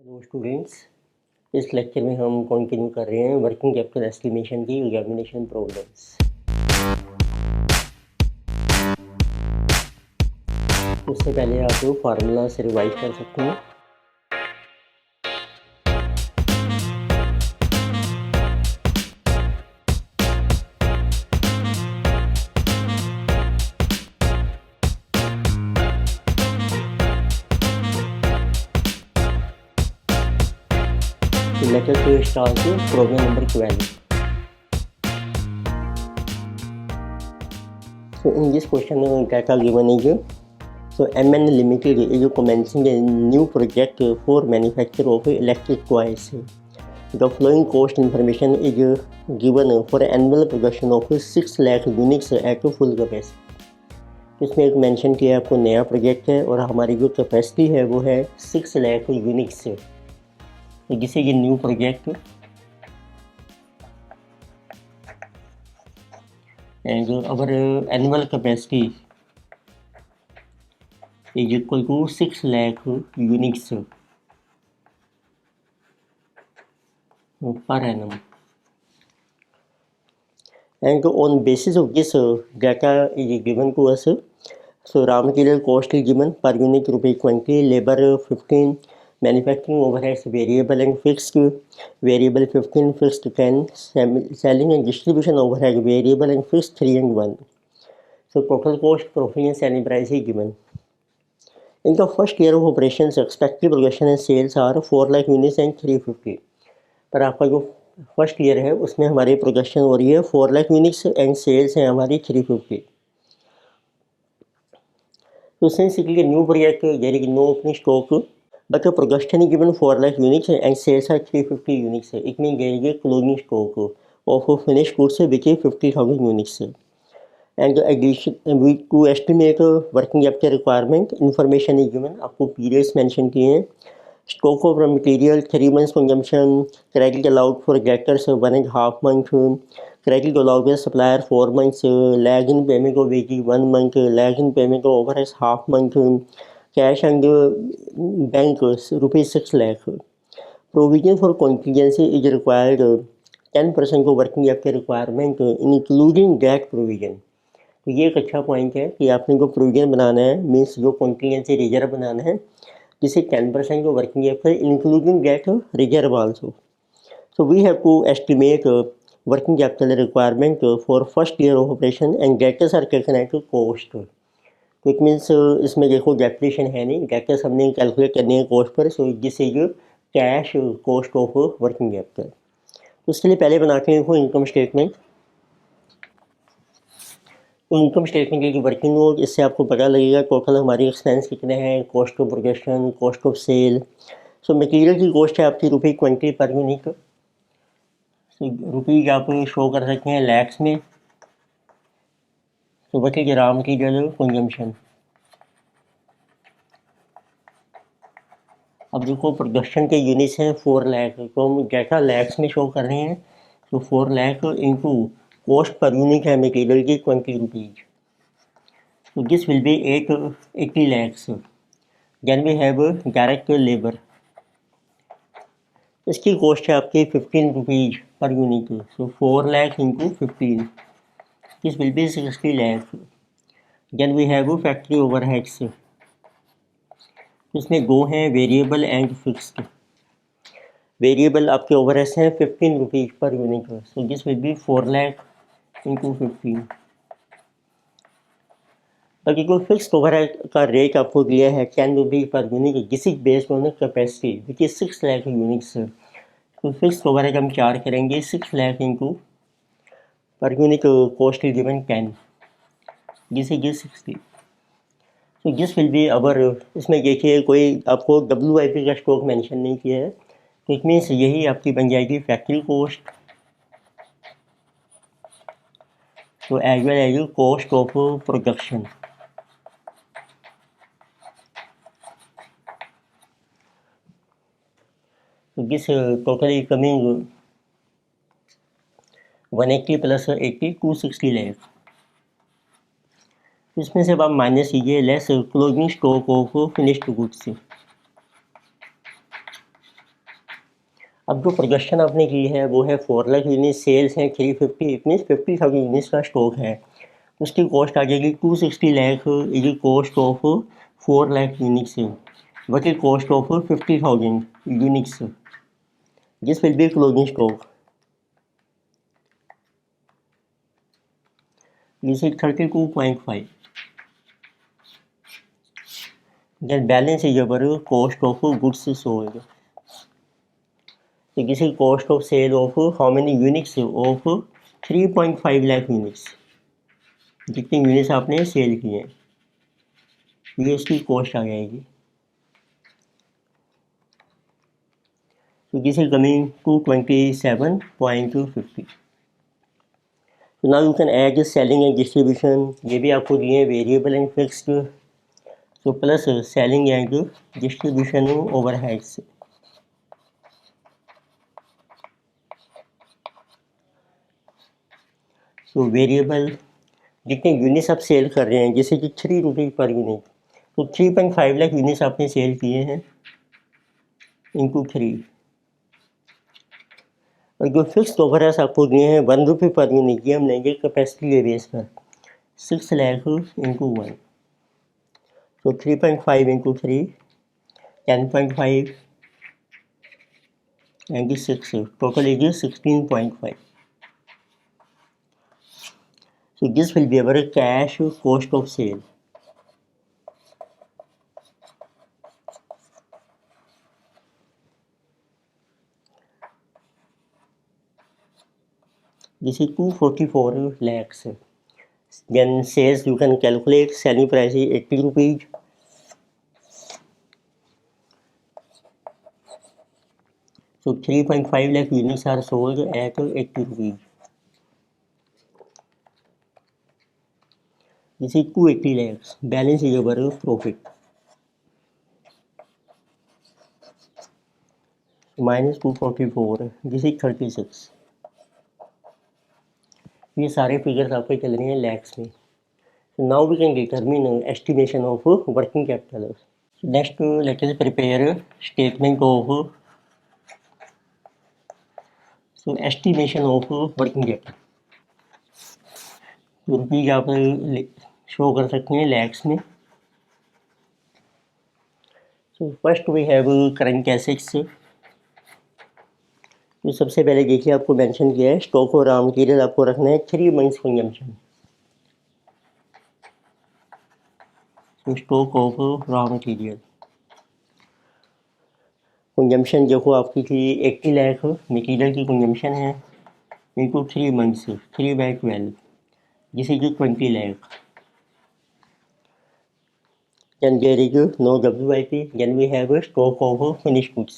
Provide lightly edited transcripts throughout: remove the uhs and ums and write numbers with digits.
Hello students, इस lecture में हम कंटिन्यू कर रहे हैं वर्किंग कैपिटल एस्टिमेशन की एग्जामिनेशन प्रॉब्लम्स। उससे पहले आप लोग फार्मूला से रिवाइज कर सकते हैं। Let us start problem number 12। So in this question data given is MN Limited is commencing a new project for manufacture of electric toys. The following cost information is given for annual production of 6 lakh units at full capacity. इसमें एक mention किया है आपको नया project है और हमारी जो कैपेसिटी है वो है 6 लाख यूनिट्स से, जिसे ये new project and our annual capacity is equal to 6 lakh units per annum. And on basis of this data is given to us. So raw material cost is given per unit ₹20, labor 15, manufacturing overheads variable and fixed, variable 15, fixed 10, selling and distribution overhead variable and fixed 3 and 1. So total cost, profit and selling price is given. In the first year of operations, expected production and sales are 4 lakh units and 350. पर आपका जो first year है उसमें हमारी production हो रही है 4 lakh units and sales है हमारी 350. तो since new project there is no opening stock but production is given 4 lakh units and sales are 350 units. It mean there is closing stock of finish goods which is 50,000 units. And addition to estimate working capital requirement information is given. आपको periods mention किए हैं. Stock of raw material 3 months consumption, credit allowed for debtors 1.5 month, credit allowed for supplier 4 months, lag in payment of wages 1 month, lag in payment of overheads half month, cash and bank ₹6 lakh. Provision for contingency is required 10% of working capital requirement including debt provision. तो ये एक अच्छा point है कि आपने जो provision बनाना है means जो कॉन्टीजेंसी रिजर्व बनाना है जिसे 10% of working capital including debt reserve also. So we have to estimate working capital requirement for first year of operation and debtors are taken at cost. तो इट मीन्स इसमें देखो depreciation है नहीं, debtors हमने calculate करने हैं cost पर. So this is cash cost of working capital. तो उसके लिए पहले बनाते हैं इनकम स्टेटमेंट. इनकम स्टेटमेंट की वर्किंग नोट, इससे आपको पता लगेगा टोटल हमारी एक्सपेंस कितने हैं, cost of production, cost of sale. So material की कॉस्ट है आपकी ₹20 पर यूनिट. रुपीज आप शो कर सकते हैं लैक्स में. तो बचेगी रॉ मटेरियल कंजम्पशन. अब देखो प्रोडक्शन के यूनिट्स हैं 4 लाख, तो हम जैसा लैक्स में शो कर रहे हैं तो 4 lakh into cost per unit है मटेरियल की 20 rupees. So this will be 80 lakhs. Then we have direct labor. इसकी कॉस्ट है आपकी 15 rupees per unit. So 4 lakh into 15, this will be 60 lakh. Then we have factory overheads. इसमें दो हैं वेरिएबल एंड फिक्स्ड. वेरिएबल आपके overheads हैं 15 rupees per unit. So this will be 4 lakh into 15. बाकी कोई फिक्स ओवरहेड का रेट आपको दिया है 10 rupees per unit. This is based on capacity which is 6 lakh units. तो फिक्स ओवरहेड हम चार्ज करेंगे 6 lakh into per unit cost is given 10. This is 60. तो दिस विल बी अवर. इसमें देखिए कोई आपको WIP का स्टॉक मेंशन नहीं किया है, तो इट मीन्स यही आपकी बन जाएगी फैक्ट्री कॉस्ट. तो as well as cost of production. So this totally coming 180 plus 80 260 lakh. इसमें से अब आप माइनस कीजिए less closing stock of finished goods. अब जो प्रोडक्शन आपने की है वो है 4 लाख यूनिट, सेल्स हैं 350, इट मीन्स 50,000 यूनिट्स का स्टॉक है। उसकी कॉस्ट आ जाएगी 260 lakh is the cost of 4 lakh units, what is cost of 50,000 units, this will be closing stock, this is 32.5, then balance is your cost of goods sold. So this is cost of sale of how many units of 3.5 lakh units, जितने units आपने cell किए हैं ये इसकी cost आ जाएगी। So this is coming to 27.50. So now you can add selling and distribution, ये भी आपको दिए हैं variable and fixed, so plus selling and distribution overheads. तो वेरिएबल जितने यूनिट्स आप सेल कर रहे हैं, जैसे कि 3 रुपये पर यूनिट, तो 3.5 लाख यूनिट्स आपने सेल किए हैं इंटू 3, और जो फिक्स ओवरहेड्स आपको दिए हैं 1 रुपये पर यूनिट, ये हम लेंगे कैपेसिटी के बेस पर 6 लाख इंटू 1, तो 3.5 into 3 10.5 and 6, total is 16.5. So this will be our cash cost of sale. This is 244 lakhs. Then sales you can calculate, selling price is 80 rupees. So 3.5 lakh units are sold at 80 rupees. This is 280 lakhs. Balance is our profit. Minus 244. This is 36. ये सारे figures आपके चल रहे हैं लैक्स में। So now we can determine estimation of working capital. So next let us prepare statement of estimation of working capital. तो rupees आप show कर सकते हैं लैक्स में। So first we have current assets. तो सबसे पहले देखिए आपको मेंशन किया है स्टॉक और रॉ मटेरियल आपको रखना है 3 मंथ्स कंजम्पशन। तो stock of raw material consumption देखो आपकी थी 80 लाख मटीरियल की कंजम्पशन है इंटू 3 मंथ्स, 3/12, जिस is 20 lakh. Then there is no WIP. Then we have a stock of finished goods.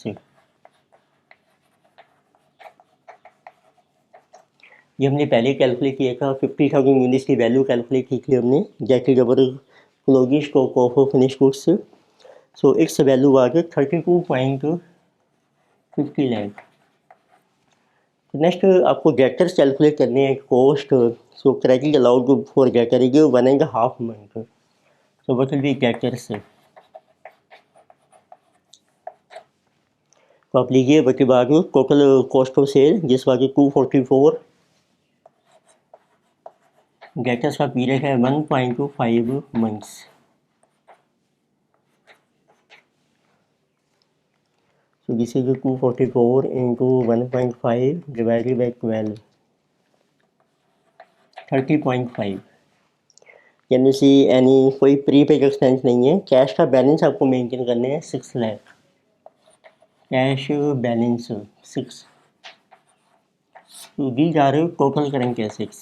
ये हमने पहले कैलकुलेट किया था, 50,000 यूनिट्स की वैल्यू कैलकुलेट की थी हमने, जैसे जबर closing stock of finish goods. So its value आ गया 32.50 लाख। नेक्स्ट आपको डेटर्स कैलकुलेट करने हैं cost. So credit allowed for debtor is 1.5 month. So what will be debtors. तो आप लीजिए बच्चे बाकी टोटल कॉस्ट ऑफ सेल जिस बाकी 244, डेटर्स का पीरियड है 1.25 months. So this is 244 into 1.5 divided by 12, 30.5. Can you see any कोई प्रीपेड एक्सपेंस नहीं है। कैश का बैलेंस आपको मेंटेन करने हैं 6 लाख, कैश बैलेंस 6। तो these are total current assets.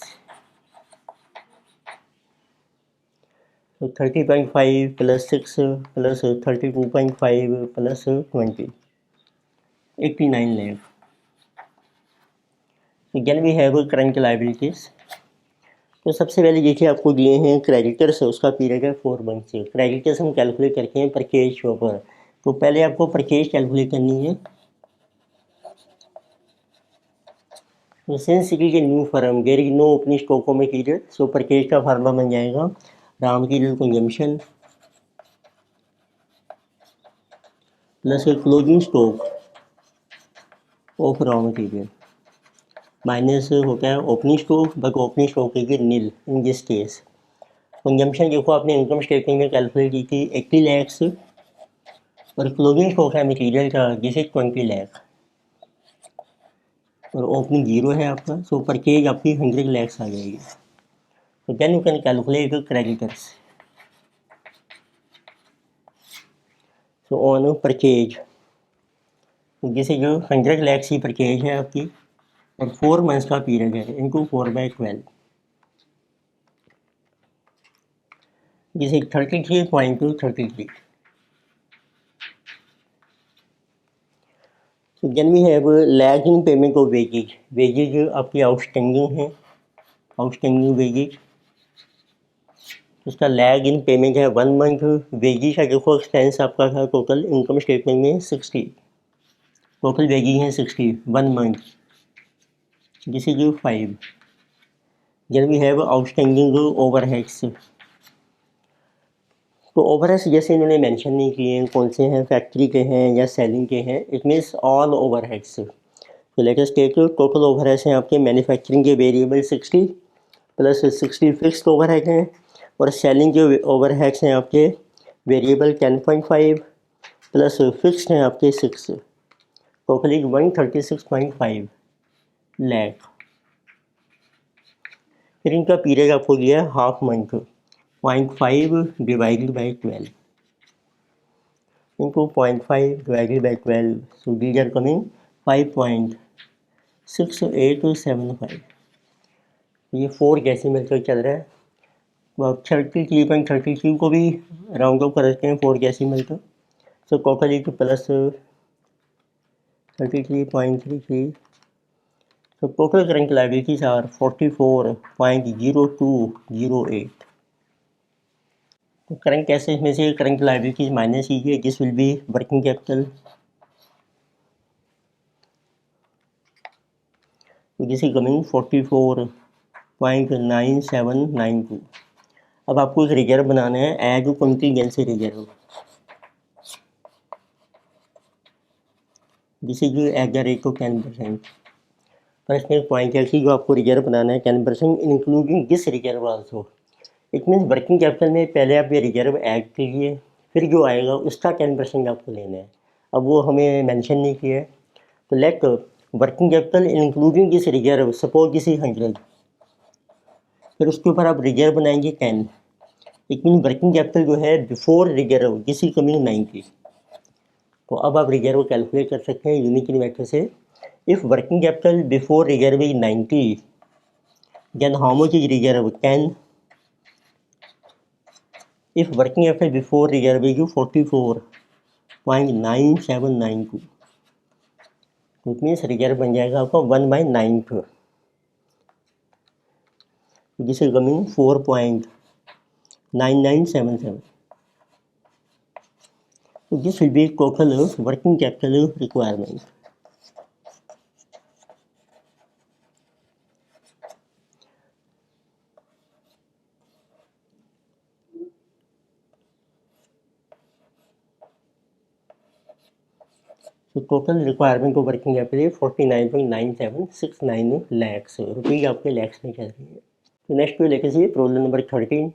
So 30.5 plus 6 plus 32.5 plus 20, 89 lakh. So then we have current liabilities. तो सबसे पहले देखिए आपको दिए हैं क्रेडिटर्स, उसका पीरियड है 4 मंथ से। क्रेडिटर्स हम कैलकुलेट करते हैं परचेज शॉपर। तो पहले आपको परचेज कैलकुलेट करनी है। तो since it is a new firm there is no opening stock of material, so purchase का फार्मूला बन जाएगा raw material consumption plus closing stock of raw material minus होता है opening stock, but opening stock की nil in this case. Consumption देखो आपने income statement में calculate की थी 80 लैक्स, और क्लोजिंग स्टॉक है मटेरियल का दिस इज 20 लाख, और ओपनिंग जीरो है आपका, सो परचेज आपकी 100 लैक्स आ जाएगी। तो then you can calculate creditors. So on purchase this is 100 lakhs की परचेज है आपकी, और 4 मंथ्स का पीरियड है into 4/12, this is 33.33। So then we have lag in payment of wages. Wages आपकी आउटस्टैंडिंग है, आउटस्टैंडिंग वेजेज, उसका लैग इन पेमेंट है 1 मंथ। वेजेज का देखो एक्सपेंस आपका था टोटल इनकम स्टेटमेंट में 60, टोटल वेजेज हैं 60 1 month, this is 5। Then we have outstanding overheads. तो ओवरहेड्स जैसे इन्होंने मेंशन नहीं किए हैं कौन से हैं, फैक्ट्री के हैं या सेलिंग के हैं, इट मीन्स ऑल ओवरहेड्स। तो let us take total overheads हैं आपके मैन्युफैक्चरिंग के वेरिएबल 60 प्लस 60 फिक्स्ड ओवरहेड हैं, और सेलिंग के ओवरहेड्स हैं आपके वेरिएबल 10.5 प्लस फिक्स्ड हैं आपके 6, टोटली 136.5 लाख। फिर इनका पीरियड आपको दिया है half month, 0.5 divided by 12 into 0.5 divided by 12, so these are coming 5.6875। ये 4 डेसिमल तक चल रहा है, तो आप 33.33 को भी राउंड अप कर सकते हैं 4 डेसिमल तक। So total is plus 33.33, so total current liabilities are 44.0208। तो करंट एसेट्स में से करंट लायबिलिटीज माइनस कीजिए, this will be working capital, this is coming 44.9792। अब आपको एक रिजर्व बनाना है as contingency reserve, this is at the rate of 10%। पर इसमें एक पॉइंट है कि जो आपको रिजर्व बनाना है 10% including this reserve also. It means working capital में पहले आप ये रिजर्व ऐड कीजिए, फिर जो आएगा उसका 10% आपको लेना है। अब वो हमें मेंशन नहीं किया है, तो let working capital including this reserve, suppose this is 100, फिर उसके ऊपर आप रिजर्व बनाएंगे 10। इट मीन वर्किंग कैपिटल जो है before reserve this is coming 90। तो अब आप रिजर्व कैलकुलेट कर सकते हैं यूनिक मेथड से। If working capital before reserve is 90, then how much is reserve 10। If working capital before reserve is 44.9792, तो इट मीन्स रिजर्व बन जाएगा आपका 1/9, this is coming 4.9977। So this will be total working capital requirement। तो total requirement of working capital 49.9769 lakhs rupees आपके लैक्स में चल रही है। तो नेक्स्ट पे लेके चाहिए प्रॉब्लम नंबर 13।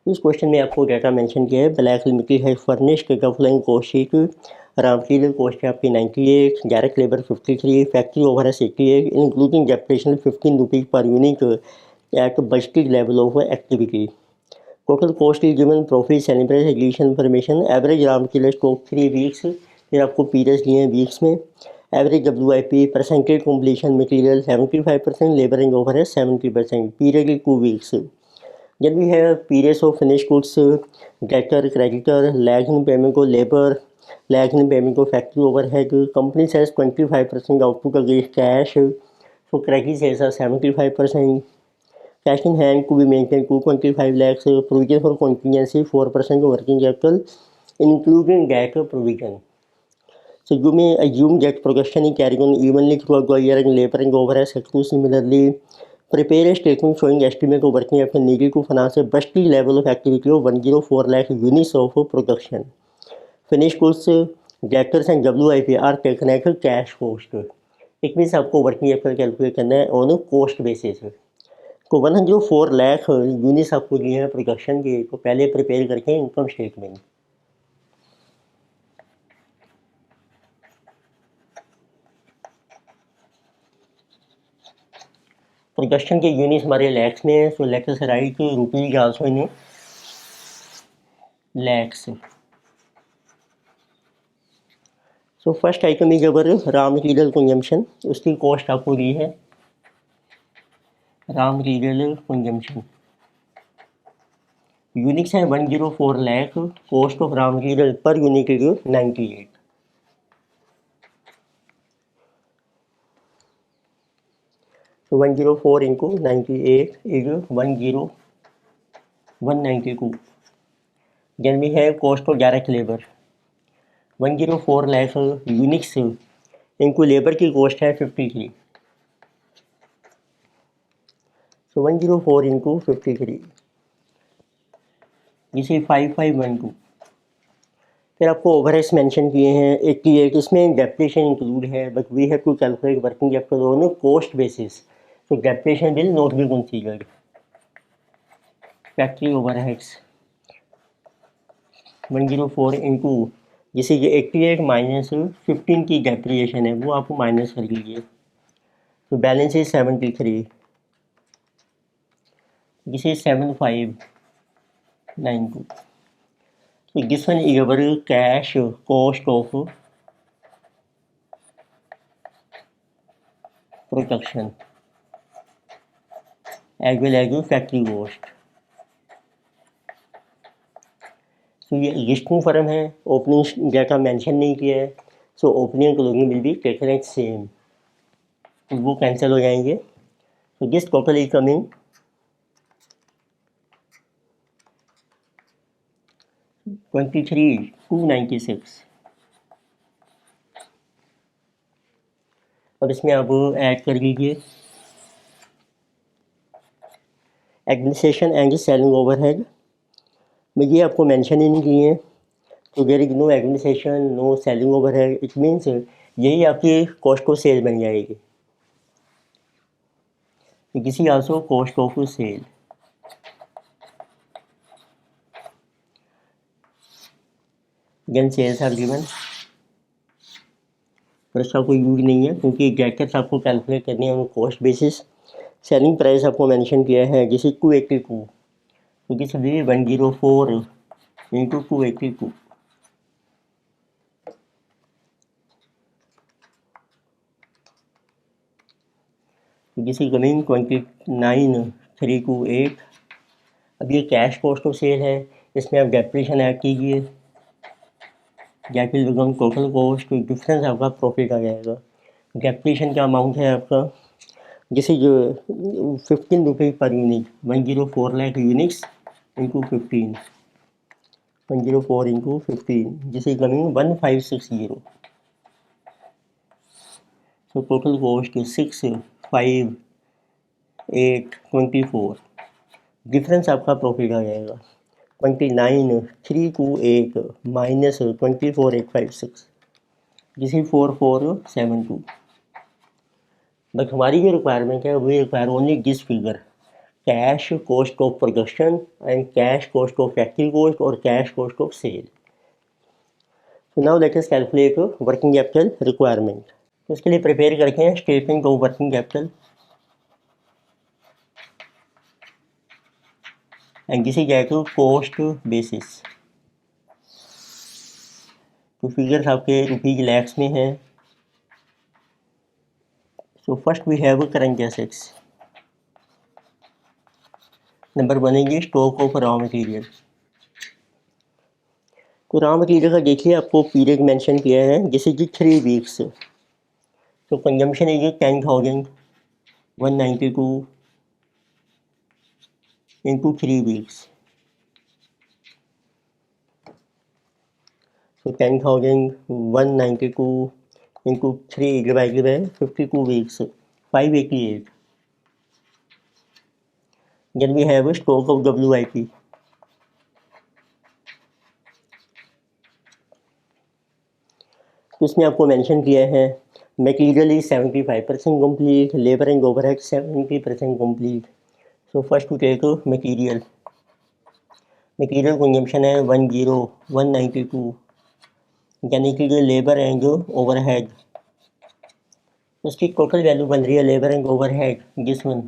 इस क्वेश्चन में आपको डाटा मेंशन किया है, ब्लैक लिमिटेड है फर्निश के following cost sheet, raw material cost है आपकी 98, डायरेक्ट लेबर 53, फैक्ट्री ओवर है 88, including depreciation 15 rupees per unit at budgeted level of activity. Total cost is given, profit celebrate aggression information, average raw material stock 3 weeks, फिर आपको periods दिए हैं weeks में, average WIP percentage completion material 75%, labour and over है 70%, period is 2 weeks. Then we have periods of finished goods, debtor, creditor, lag in payment of labor, lag in payment of factory overhead. Company says 25% output against cash, so credit sales are 75%. Cash in hand to be maintained 225 lakhs. Provision for contingency 4% of working capital, including debt provision. So you may assume that production is carrying on evenly throughout the year and labor and overhead sector similarly. Prepare a statement showing estimate of working capital needed to finance a budgeted level of activity of 104 lakh units of production. Finished goods, debtors and WIP are taken at cash cost. It means आपको working capital calculate करना है on cost basis. तो 104 lakh units आपको दिए हैं production के, तो पहले प्रिपेयर करके इनकम स्टेटमेंट। प्रोडक्शन के यूनिट्स हमारे लैक्स में है, so let's us right rupees also in lakhs. So first item is our raw material consumption, उसकी कॉस्ट आपको दी है रॉ मटेरियल कंजम्पशन। यूनिट्स है 104 lakh, cost of raw material per unit is 98। So 104 into 98 is 192. Then we have cost of direct labor 104 lakh units इनको labour की cost है 53। सो 104 into 53 जिसे 5512। फिर आपको ओवरहेड्स मेंशन किए हैं 88, इसमें डेप्रिसिएशन इंक्लूड है, but we have to calculate working capital on cost basis, so depreciation will not be considered। Factory overheads 104 into जिसे ये 88 माइनस 15 की डेप्रिसिएशन है वो आपको माइनस कर लीजिए, तो बैलेंस इज 73 जिसे 7592। तो this one is our cash cost of production as well as factory cost. तो ये लिस्टिंग फर्म है, ओपनिंग डाटा मेंशन नहीं किया है, so opening closing will be taken at same, तो वो कैंसिल हो जाएंगे। तो दिस टोटल इज कमिंग 23,296। अब इसमें आप ऐड कर लीजिए एडमिनिस्ट्रेशन एंड सेलिंग ओवरहेड, ये आपको मेंशन ही नहीं किए हैं, तो there is no administration no selling overhead, it means यही आपकी कॉस्ट ऑफ सेल बन जाएगी। This is also cost of sale. Then sales are given, पर इसका कोई यूज नहीं है क्योंकि जैकेट्स आपको कैलकुलेट करनी है on cost basis. Selling price आपको मेंशन किया है जिसे 282, तो this will B 104 into 282। This is coming 29,328। अब ये कैश कॉस्ट ऑफ सेल है, इसमें आप डेप्रिसिएशन ऐड कीजिए, कैपिटल बिकम टोटल कॉस्ट, तो डिफरेंस आपका प्रॉफिट आ जाएगा। डेप्रिसिएशन का अमाउंट है आपका जैसे जो 15 रुपये per unit, 104 lakh units into 15, 104 into 15 जिसे coming 1560। So total cost 65824, difference आपका प्रॉफिट आ जाएगा 29,328 माइनस 24,856 जिसे 4472। बट हमारी जो रिक्वायरमेंट है we require only this figure, cash cost of production and cash cost of factory cost और cash cost of sale. So now let us calculate working capital requirement. तो इसके लिए prepare करके हैं statement of working capital and this is to cost basis. तो figures आपके rupees lakhs में हैं। So first we have current assets, number बनेंगे स्टॉक ऑफ रॉ मटेरियल। तो रॉ मटेरियल का देखिए आपको पीरियड मेंशन किया है जैसे कि 3 वीक्स, तो कंजम्पशन है ये 10,192 into 3 weeks, so 10,192 into 3 divided by 52 weeks, 588. Then we have a stock of WIP. तो इसमें आपको मेंशन किया है Material is 75% complete, labor and overhead 70% complete. So first we take material. Material consumption है 10192, यानी कि जो लेबर एंड ओवरहेड, उसकी टोटल वैल्यू बन रही है labour and overhead this one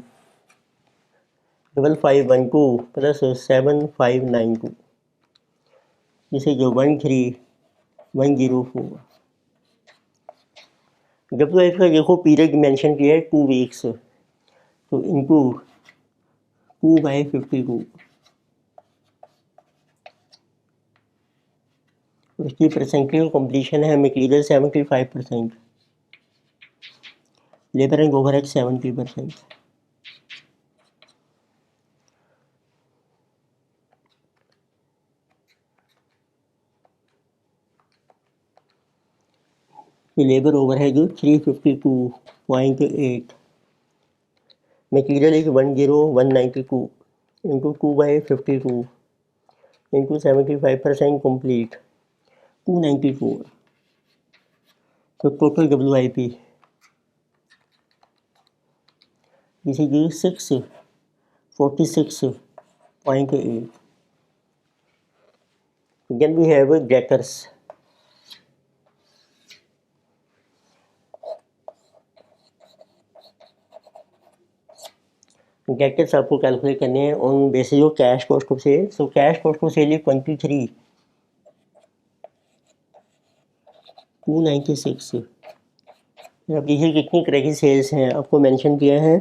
5512 plus 7592, जिसे जो 13104। जब तो इसका देखो पीरियड मेंशन किया है 2 वीक्स, तो इनटू 2/52, उसकी परसेंटेज कंप्लीशन है material 75%, labour and overhead 70%। Labour overhead 352.8, material is 10192 into 2/52 into 75% complete 294। तो total WIP this is 646.8। Then we have debtors. Debtors आपको कैलकुलेट करने हैं on basis of cash cost of sale. So cash cost of sale is 23,296। अब देखिए कितनी credit sales हैं, आपको mention किया है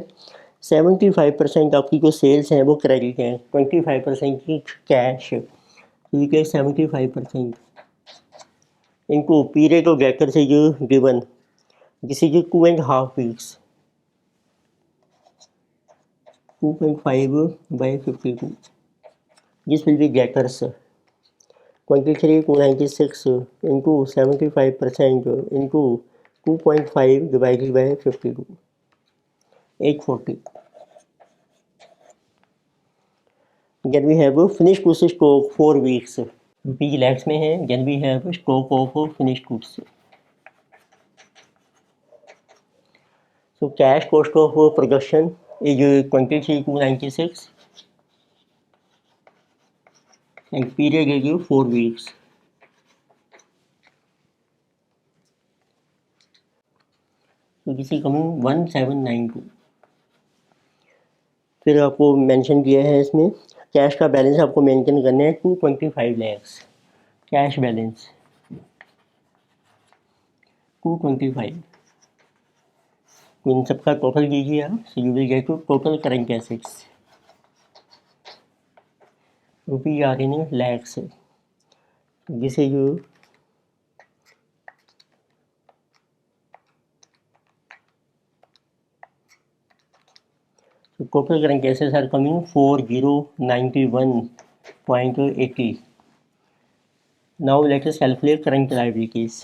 75% आपकी जो सेल्स हैं वो क्रेडिट हैं, 25% की कैश, तो ये 75% इनको पीरियड ऑफ डेटर से जो given this is 2.5 weeks, 2.5/52, this will be debtors 23,296 into 75% into 2.5 divided by 52, 840। Then we have finished goods stock 4 weeks, rupees lakhs में है। Then we have stock of finished goods। So cash cost of production is 23,296 and period is 4 weeks। तो this is coming 1792। फिर आपको mention किया है इसमें cash का balance आपको मेंटेन करना है 225 लैक्स, कैश बैलेंस 225। इन सबका टोटल कीजिए आप, so you will get to total current assets, rupees आ रही है लैक्स, जिसे you total current assets are coming 4091.80। now let us calculate current liabilities।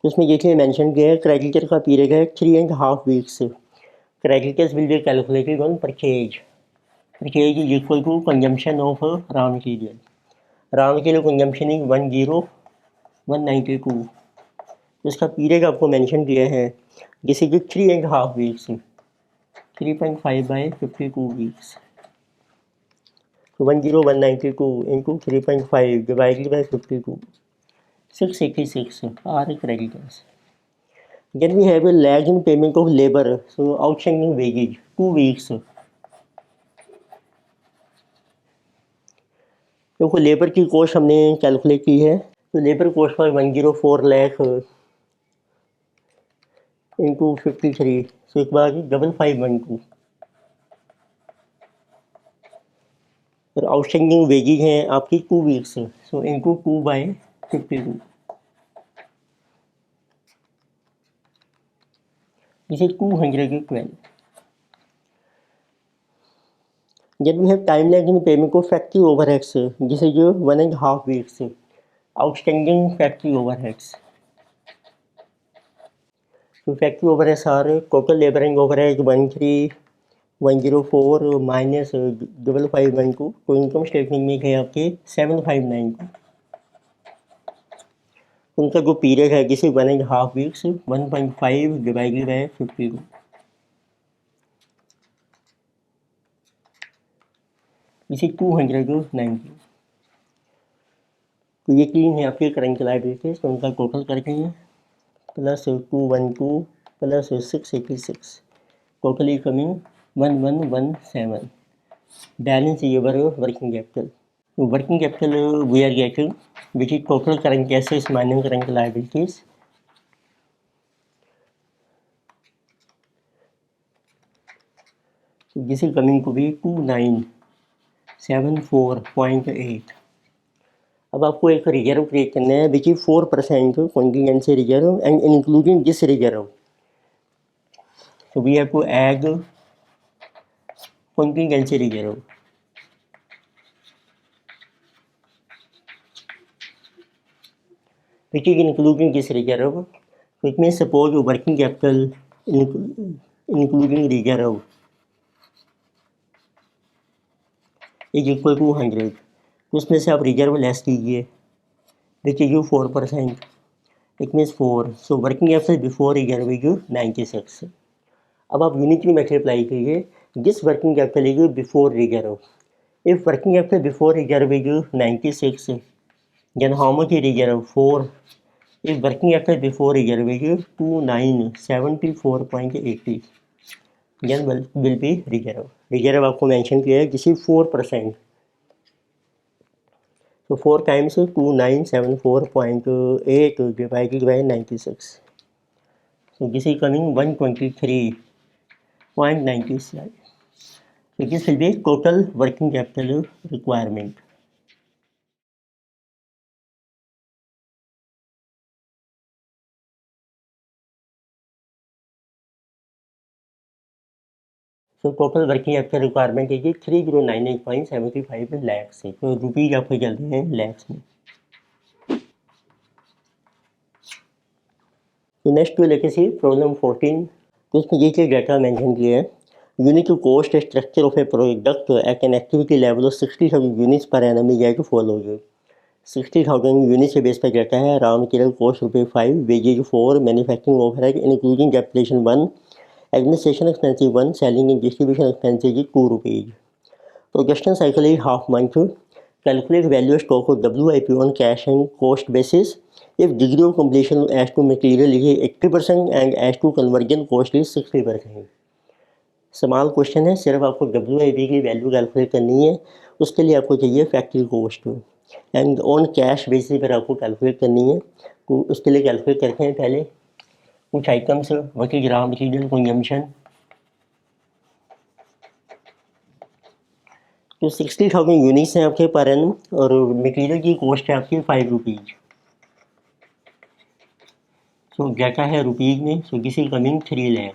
तो उसमें देखिए मेंशन किया है क्रेडिटर का पीरियड है 3.5 weeks. Creditors will be calculated on purchase, purchase is equal to consumption of raw material, raw material consumption is 10192। इसका period आपको mention किया है this is 3.5 weeks, 3.5/52 weeks, so 10192 into 3.5 divided by 52, 686 are creditors। Then we have a lag in payment of labor, so outstanding wages 2 weeks। देखो labour की cost हमने calculate की है, तो labour cost per 104 lakh into 53, सो एक बार 5512 और आउटस्टैंडिंग वेजेज हैं आपकी 2 weeks, so into 2/52, this is 212। Then we have time lag in payment of factory overheads, this is 1.5 weeks, outstanding factory overheads। So factory overheads are total labor and overhead 13,104 minus 5512, तो income statement में है आपके 7592। उनका जो period है जिसे 1.5 weeks 1.5 divided by 52 इसे 290। तो ये 3 है आपके करंट लायबिलिटीज, तो उनका टोटल करते हैं plus 212 plus 686 totally coming 1117। Balance your working capital. Working capital we are getting, which is total current assets minus current liabilities. So this is coming to be 2974.8. अब आपको एक रिजर्व क्रिएट करना है विच is 4% contingency reserve and including this reserve. So we have to add contingency reserve. Which is including this reserve. So it means suppose working capital including reserve is equal to 100. तो उसमें से आप reserve less कीजिए which is 4%, it means 4। So working capital before reserve is 96। अब आप unitary method apply कीजिए, this working capital is before reserve. If working capital before reserve is 96 then how much is reserve 4। If working capital before reserve is 2974.80 then will be reserve. Reserve आपको mention किया है जिस 4%। So 4 times 2974.8 divided by 96. So this is coming 123.97. So this will be total working capital requirement. So total working capital requirement is 3098.75 lakhs। तो rupees आपको चलते हैं लैक्स में। तो नेक्स्ट लेके सी प्रॉब्लम 14। तो इसमें ये डाटा मेंशन किया है, unit cost structure of a product at an activity level of 60,000 units per annum is to follow. 60,000 unit से बेस पर रहता है raw material cost ₹5, wages 4, manufacturing overhead including depreciation 1, administration expensive 1, selling and distribution expensive 2 rupees. Production cycle is half month. Calculate value stock of WIP on cash and cost basis if degree of completion as to material is 80% and as to conversion cost is 60%। सवाल question है, सिर्फ आपको WIP की value calculate करनी है, उसके लिए आपको चाहिए factory cost and on cash basis पर आपको कैलकुलेट करनी है। तो उसके लिए कैलकुलेट करते हैं पहले कुछ आइटम्स, वकील रॉ मटीरियल कंजम्पशन। तो 60,000 यूनिट्स हैं आपके पर एनम और मटीरियल की कॉस्ट है आपकी 5 रुपीज़। सो डाटा है रुपीज़ में, so this is coming 3 lakh.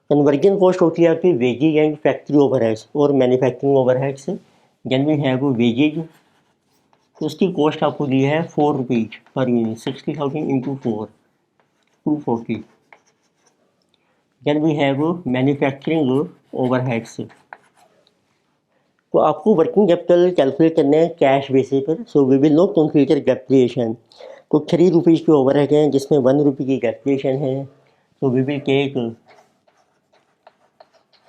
Conversion cost होती है आपकी वेजेज एंड फैक्ट्री ओवरहेड्स और manufacturing overheads. Then we have wages, तो उसकी कॉस्ट आपको दी है 4 rupees per unit. 60,000 into 4 240। Then we have manufacturing overheads. तो आपको वर्किंग कैपिटल कैलकुलेट करना है कैश बेसिस पर। So we will not consider depreciation. तो 3 रुपीज़ के ओवरहेड हैं जिसमें 1 रुपये की डेप्रिसिएशन है। तो we will take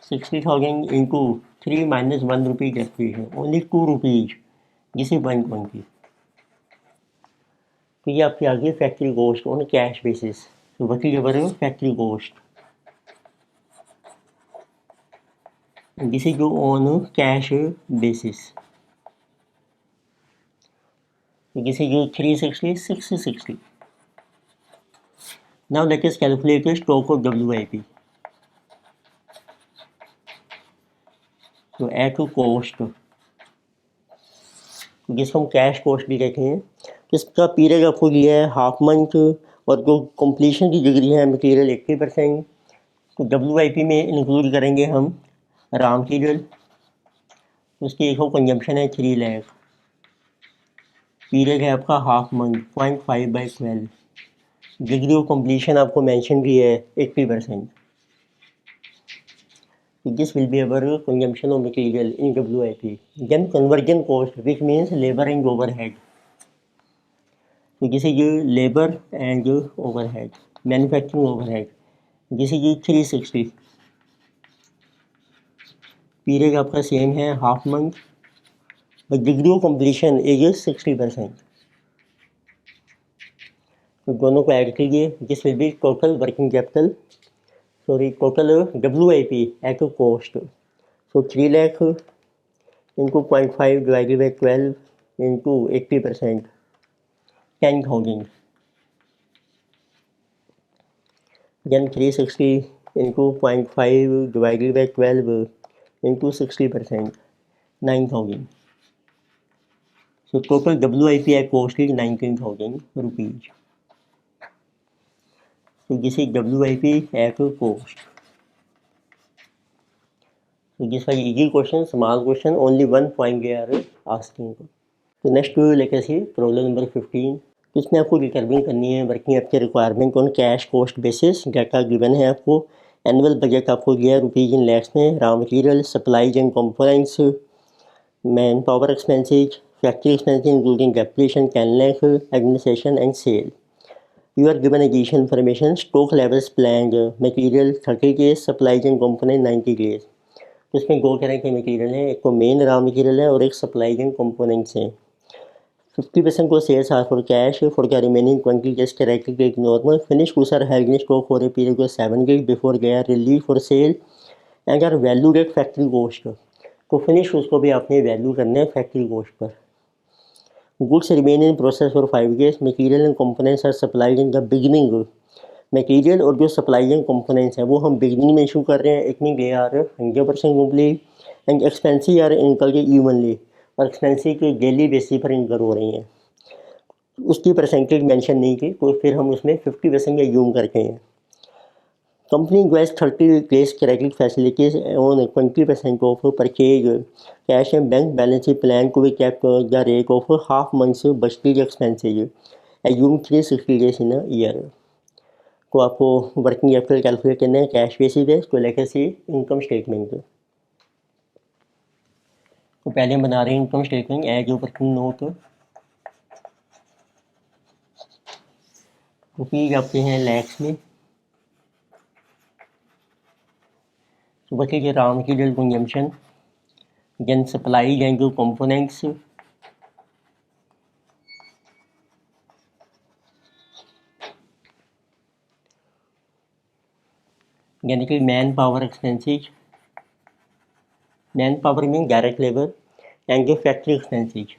60,000 into 3 minus 1 रुपये डेप्रिसिएशन, ओनली 2 रुपीज़, जिस इज 120। तो ये आपकी आ गई factory cost on cash basis. तो वकील के बारे में factory cost, this is on cash basis. This is 360 660। Now let us calculate the stock of WIP। तो एट टू कॉस्ट, जिसको हम कैश कॉस्ट भी कहते हैं। इसका पीरियड आपको दिया है हाफ मंथ और जो कंप्लीशन की डिग्री है मटेरियल 80%। तो WIP में इंक्लूड करेंगे हम रॉ मटेरियल, उसकी एक कंजम्पशन है 3 लाख। पीरियड है आपका half month 0.5/12। Degree of completion आपको मेंशन भी है 80%। This will be our consumption of material in WIP. Then conversion cost, which means labor and overhead. So this is your labor and your overhead, manufacturing overhead. This is your 360. Period आपका same है half month, but degree of completion is 60%. तो दोनों को add कीजिए. This will B total working capital, sorry total WIP at cost. So 3 lakh into 0.5 divided by 12 into 80%, 10,000. Then 360 into 0.5 divided by 12 into 60%, 9,000. So total WIP at cost is 19,000 rupees. So this is WIP at cost. So this was easy question, small question, only one point they are asking. So next let us see problem number 15. इसमें आपको determine करनी है working आपके requirement on cash cost basis. Data given है आपको. Annual budget आपको दिया है रुपीज़ इन लैक्स में. Raw material, supplies and components, manpower expenses, factory expenses including depreciation 10 lakh, administration and sale. You are given additional information. Stock levels planned, material 30 days, supplies and component 90 days. तो इसमें दो तरह के material हैं, एक तो main raw material है और एक सप्लाईज एंड कंपोनेंट्स हैं. 50% को sales are for cash. For the remaining 20 just directly take normal. Finished goods are held in stock for a period of 7 days before they are released for sale and are valued at factory cost. तो finish उसको भी आपने value करना है factory cost पर. Goods remain in process for 5 days. Material and components are supplied in the beginning. Material और जो supply and components हैं वो हम बिगिनिंग में इशू कर रहे हैं. It mean they are 100% complete and expensive are incurred evenly, और एक्सपेंसिव के डेली बेसिस पर इनकर हो रही हैं. उसकी परसेंटेज मेंशन नहीं की तो फिर हम उसमें 50% एज्यूम करते हैं. Company has 30 days credit facilities on 20% of purchase cash and bank balance plan to be kept the rate of half months बस्टेज expenses assume 360 days in a year. तो आपको वर्किंग कैपिटल कैलकुलेट करना है cash basis पे. तो लेकर सी income statement. तो पहले हम बना रहे हैं income statement as working note. Rupees आपके हैं लैक्स में. तो बचेगी raw material consumption, then supplies and components, यानी कि manpower expenses. Manpower mean direct labour and जो फैक्ट्री एक्सपेंसेज,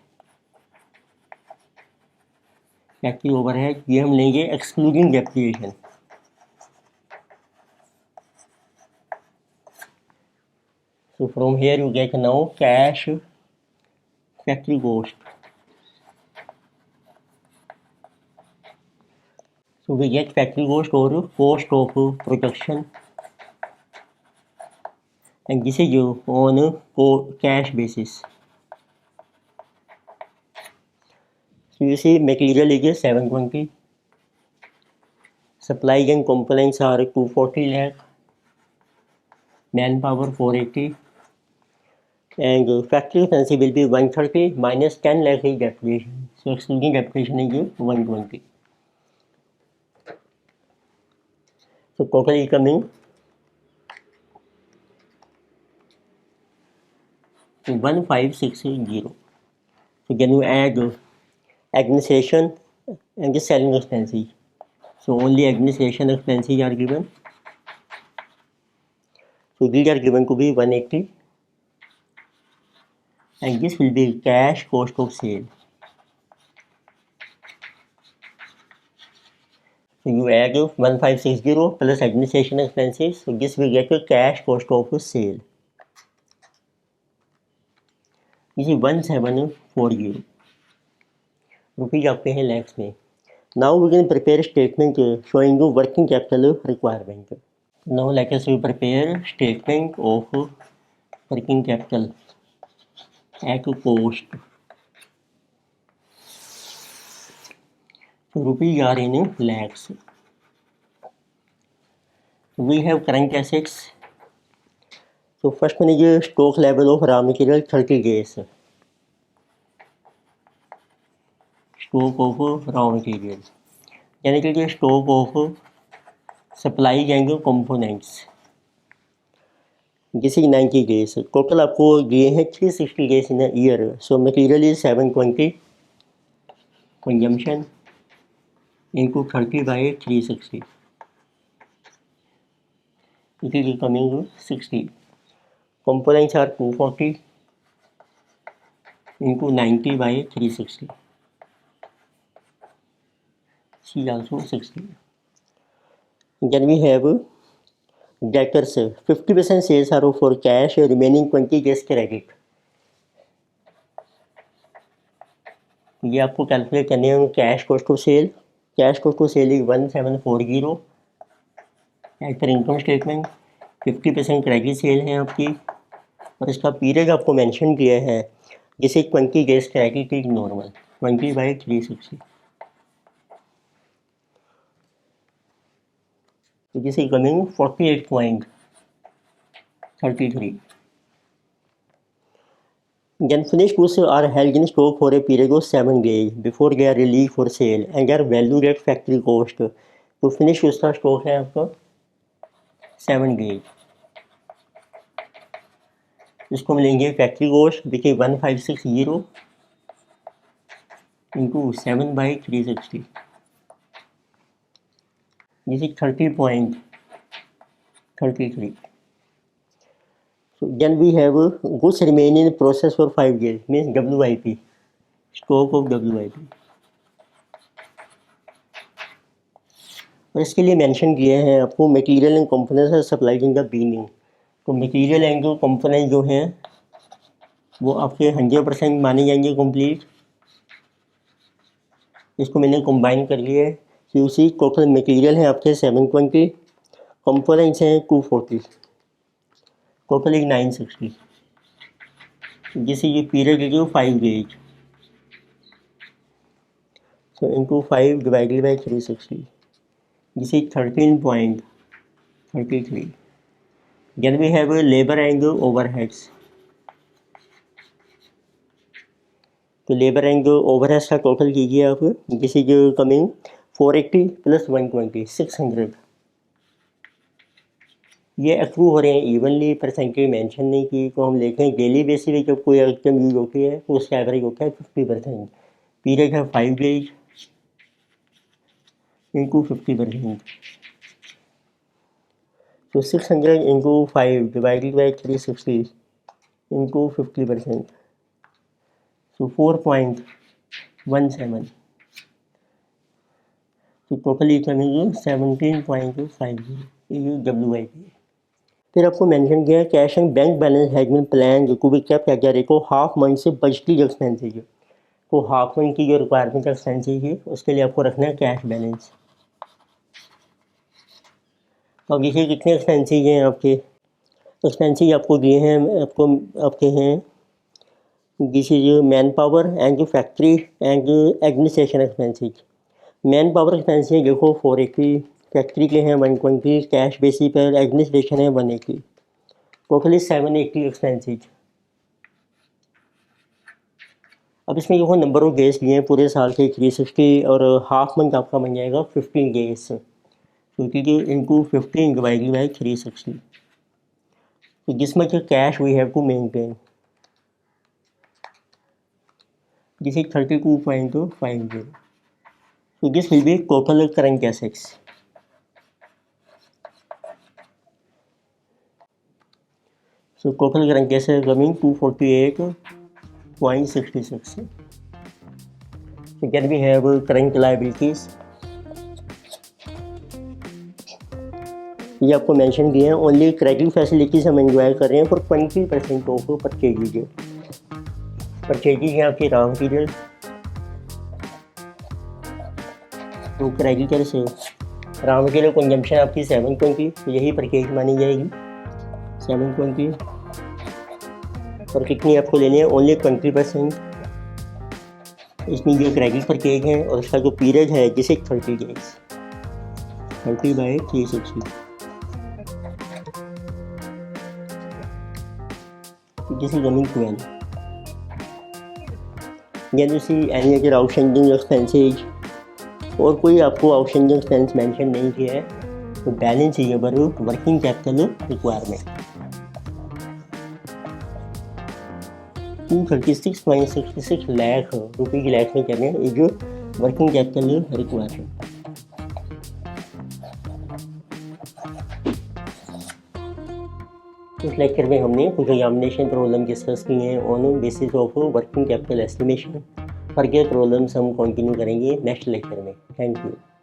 फैक्ट्री ओवरहेड, ये हम लेंगे excluding depreciation. So from here you get now cash factory cost. So we get factory cost or cost of production, and this is on cash basis. So you see material is 720, supply and components are 240 lakh, manpower 480, and factory expense will be 130 minus 10 lakh is depreciation. So excluding depreciation is 120. So total is coming to 1560. So can you add administration and the selling expenses? So only administration expenses are given. So these are given to be 180, and this will be cash cost of sale. So you add 1560 plus administration expenses. So this will get a cash cost of sale. This is 1740 rupees आपके हैं लैक्स में. Now we can prepare statement showing you working capital requirement. Now let us prepare statement of working capital at cost. So rupees are in lakhs. We have current assets. So first one is stock level of raw material 30 days. Stock of raw material, यानी कि stock of supply and components. This is 90 days. Total आपको दिए हैं 360 days in a year. So material is 720 consumption into 30 by 360. It is coming to 60. Components are 240 into 90 by 360. C also 60. Then we have debtors. 50% sales are for cash, remaining 20 days credit. ये आपको calculate करने हैं cash cost to sell. Cash cost to sell is 1740 as per income statement. 50% credit sale है आपकी और इसका period आपको mention किया है जिसे 20 days credit is normal 20 by 360. तो जिसे coming 48.33. Then finished goods are held in stock for a period of 7 days before they are released for sale and are valued at factory cost. तो finish goods का stock है आपका 7 days. इसको मिलेंगे factory cost देखिए 1560 into 7 by 360. This is 30.33. So then we have goods remain in process for 5 days, means WIP, stock of WIP. और इसके लिए मेंशन किए हैं आपको material and components are supplied in the beginning. तो मटेरियल एंड कंपोनेंट जो हैं वो आपके 100% माने जाएंगे कंप्लीट. इसको मैंने कंबाइन कर लिया है कि उसी टोटल मटेरियल है आपके 720, कंपोनेंट्स हैं 240, टोटल एक 960. जिसे ये पीरियड जो 5 days. So into 5 divided by 360. जिसे 13.33. Then we have labour and overheads. तो लेबर एंड ओवरहेड्स का टोटल कीजिए आप. This is coming 480 plus 120 600. ये अक्रू हो रहे हैं इवनली, परसेंटेज मेंशन नहीं की. तो हम लेते हैं डेली बेसिस पे जब कोई आइटम यूज होती है तो उसका एवरेज होता है 50%. पीरियड है 5 डेज इंटू 50%. तो 600 इंटू 5 डिवाइडेड बाई 360 इंटू 50%. तो 4.17. तो टोटली कमिंग 17.50 WIP. फिर आपको मेंशन किया है cash and bank balance has been plan to be kept at the rate of half month से बजटरी एक्सपेंसेज. तो हाफ मंथ की जो रिक्वायरमेंट एक्सपेंसेज है उसके लिए आपको रखना है कैश बैलेंस. तो अब देखिए कितने एक्सपेंसेज हैं आपके. एक्सपेंसेज आपको दिए हैं आपके हैं this is man power and factory and administration expenses. Manpower expenses देखो 480, फैक्ट्री के हैं 120, कैश बेसिस पर एडमिनिस्ट्रेशन है 180. Totally 780 expenses. अब इसमें देखो नंबर ऑफ डेज दिए हैं पूरे साल के 360 और हाफ मंथ आपका बन जाएगा 15 डेज. क्योंकि इंटू 15 डिवाइडेड बाई 360. तो this much cash we have to maintain. This is 32.50. So this will be total current assets. So total current assets coming 248.66. So then we have current liabilities. ये आपको mention किए हैं only credit facilities हम enjoy कर रहे हैं for 20% of purchases. Purchases हैं आपके रॉ मटीरियल. तो क्रेडिटर से रॉ मटेरियल कंजम्पशन आपकी 720, तो यही परचेज मानी जाएगी 720. और कितनी आपको लेनी है ओनली 20%. इसमें जो क्रेडिट परचेज है और उसका जो पीरियड है जिसे 30 डेज 30 बाई 360. जिसे coming 12. Then you see any other outstanding expenses, और कोई आपको आउटस्टैंडिंग एक्सपेंस मेंशन नहीं किया है, तो balance is about working capital requirement. 236.66 lakh रुपये की लाख में क्या है, ये जो वर्किंग कैपिटल रिक्वायरमेंट। इस लेक्चर में हमने कुछ एग्जामिनेशन प्रॉब्लम डिस्कस किए हैं on basis of working capital estimation. Further problems हम कंटिन्यू करेंगे नेक्स्ट लेक्चर में। Thank you.